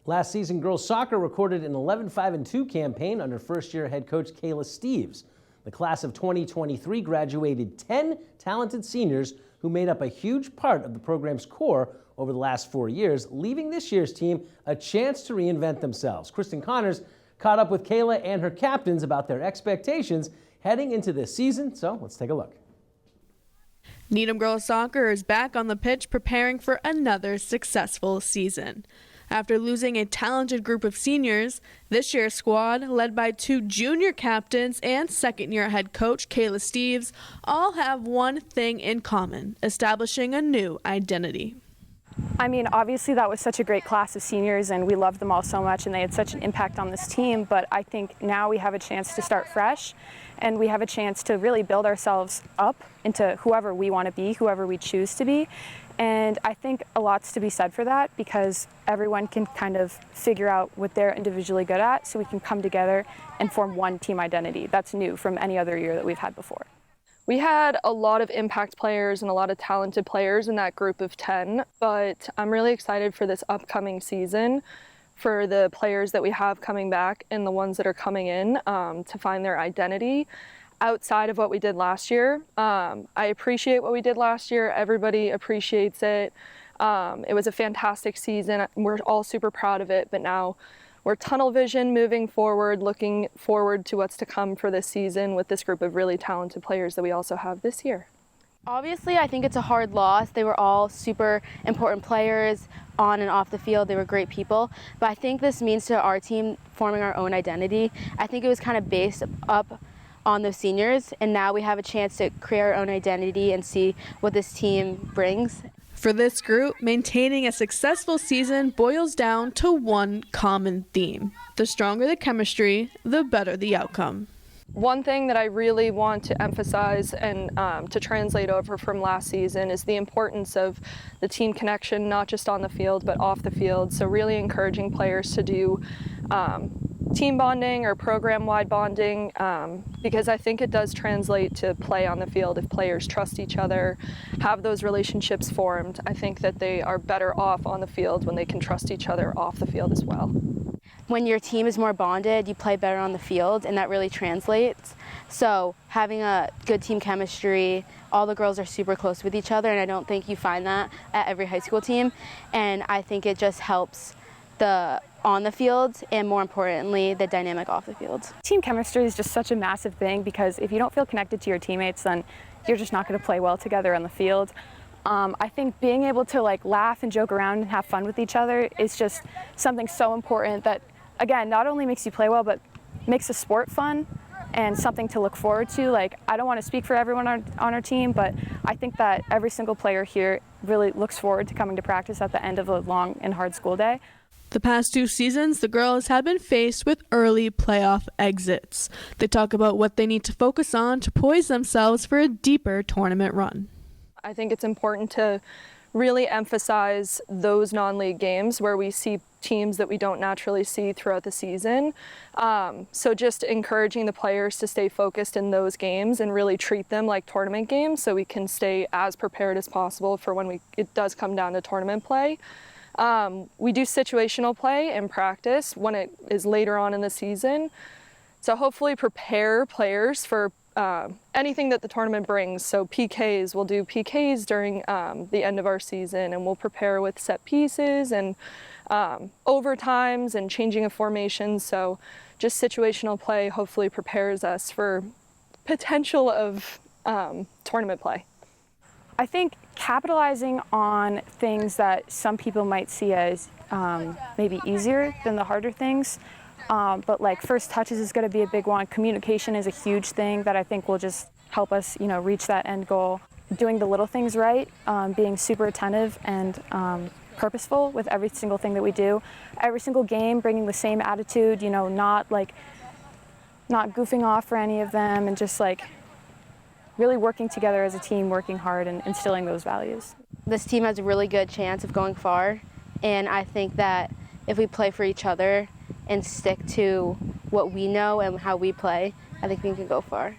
Last season, girls soccer recorded an 11-5-2 campaign under first-year head coach Kayla Steves. The class of 2023 graduated 10 talented seniors who made up a huge part of the program's core over the last 4 years, leaving this year's team a chance to reinvent themselves. Kristen Connors caught up with Kayla and her captains about their expectations heading into this season, so let's take a look. Needham girls soccer is back on the pitch preparing for another successful season. After losing a talented group of seniors, this year's squad, led by 2 junior captains and second-year head coach Kayla Steves, all have one thing in common: establishing a new identity. I mean, obviously that was such a great class of seniors and we loved them all so much and they had such an impact on this team, but I think now we have a chance to start fresh and we have a chance to really build ourselves up into whoever we want to be, whoever we choose to be. And I think a lot's to be said for that because everyone can kind of figure out what they're individually good at so we can come together and form one team identity. That's new from any other year that we've had before. We had a lot of impact players and a lot of talented players in that group of 10, but I'm really excited for this upcoming season, for the players that we have coming back and the ones that are coming in to find their identity outside of what we did last year. I appreciate what we did last year. Everybody appreciates it. It was a fantastic season. We're all super proud of it, but now we're tunnel vision moving forward, looking forward to what's to come for this season with this group of really talented players that we also have this year. Obviously, I think it's a hard loss. They were all super important players on and off the field. They were great people. But I think this means to our team forming our own identity. I think it was kind of based up on those seniors, and now we have a chance to create our own identity and see what this team brings. For this group, maintaining a successful season boils down to one common theme: the stronger the chemistry, the better the outcome. One thing that I really want to emphasize and to translate over from last season is the importance of the team connection, not just on the field, but off the field. So really encouraging players to do team bonding or program-wide bonding because I think it does translate to play on the field. If players trust each other, have those relationships formed, I think that they are better off on the field when they can trust each other off the field as well. When your team is more bonded, you play better on the field, and that really translates. So having a good team chemistry, all the girls are super close with each other, and I don't think you find that at every high school team. And I think it just helps the on the field and, more importantly, the dynamic off the field. Team chemistry is just such a massive thing because if you don't feel connected to your teammates, then you're just not going to play well together on the field. I think being able to laugh and joke around and have fun with each other is just something so important that, again, not only makes you play well, but makes the sport fun and something to look forward to. I don't want to speak for everyone on our team, but I think that every single player here really looks forward to coming to practice at the end of a long and hard school day. The past 2 seasons, the girls have been faced with early playoff exits. They talk about what they need to focus on to poise themselves for a deeper tournament run. I think it's important to really emphasize those non-league games where we see teams that we don't naturally see throughout the season. So just encouraging the players to stay focused in those games and really treat them like tournament games so we can stay as prepared as possible for when it does come down to tournament play. We do situational play in practice when it is later on in the season. So hopefully prepare players for anything that the tournament brings. So PKs, we'll do PKs during the end of our season, and we'll prepare with set pieces and overtimes and changing of formations. So just situational play hopefully prepares us for potential of tournament play. I think capitalizing on things that some people might see as maybe easier than the harder things, but first touches is going to be a big one. Communication is a huge thing that I think will just help us, reach that end goal. Doing the little things right, being super attentive and purposeful with every single thing that we do. Every single game, bringing the same attitude, not goofing off for any of them, and just really working together as a team, working hard and instilling those values. This team has a really good chance of going far, and I think that if we play for each other and stick to what we know and how we play, I think we can go far.